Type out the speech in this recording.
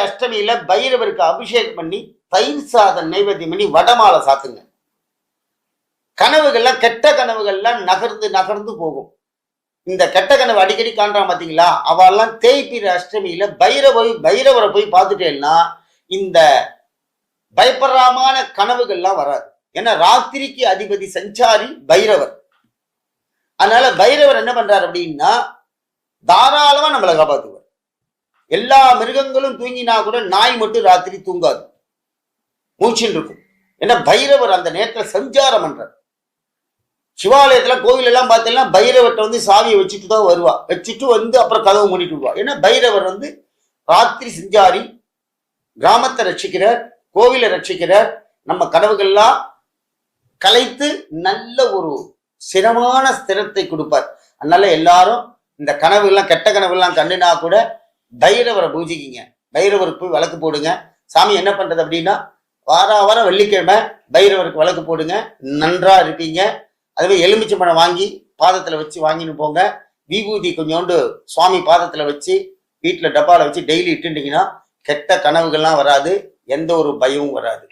அஷ்டமியில பைரவருக்கு அபிஷேகம் பண்ணி தயிர் சாதம் நைவேத்தியம் பண்ணி வடமாலை சாத்துங்க. கனவுகள்லாம் கெட்ட கனவுகள்லாம் நகர்ந்து நகர்ந்து போகும். இந்த கெட்ட கனவு அடிக்கடி காண்றான் பாத்தீங்களா, அவெல்லாம் தேய்பிர அஷ்டமியில பைரவரை போய் பார்த்துட்டேன்னா இந்த பயப்படாமான கனவுகள்லாம் வராது. ஏன்னா ராத்திரிக்கு அதிபதி சஞ்சாரி பைரவர். அதனால பைரவர் என்ன பண்றாரு அப்படின்னா தாராளமா நம்மளை காப்பாற்றுவார். எல்லா மிருகங்களும் தூங்கினா கூட நாய் மட்டும் ராத்திரி தூங்காது, மூச்சின் இருக்கும். ஏன்னா பைரவர் அந்த நேரத்தில் சஞ்சாரம் பண்றார். சிவாலயத்துல கோவில் எல்லாம் பார்த்தீங்கன்னா பைரவர்கிட்ட வந்து சாவியை வச்சுட்டு தான் வருவா, வச்சுட்டு வந்து அப்புறம் கதவை மூடிட்டு விடுவா. ஏன்னா பைரவர் வந்து ராத்திரி சஞ்சாரி, கிராமத்தை ரட்சிக்கிறார், கோவிலை ரட்சிக்கிறார், நம்ம கனவுகள்லாம் கலைத்து நல்ல ஒரு சிரமான ஸ்திரத்தை கொடுப்பார். அதனால எல்லாரும் இந்த கனவுகள்லாம் கெட்ட கனவுகள்லாம் கண்டுனா கூட பைரவரை பூஜிக்கிங்க, பைரவருக்கு போய் விளக்கு போடுங்க. சாமி என்ன பண்றது அப்படின்னா வாரம் வெள்ளிக்கிழமை பைரவருக்கு விளக்கு போடுங்க, நன்றா இருப்பீங்க. அதுவே எலுமிச்சம்பழம் வாங்கி பாதத்துல வச்சு வாங்கின்னு போங்க. விபூதி கொஞ்சோண்டு சுவாமி பாதத்துல வச்சு வீட்டுல டப்பால வச்சு டெய்லி இட்டுட்டீங்கன்னா கெட்ட கனவுகள்லாம் வராது, எந்த ஒரு பயமும் வராது.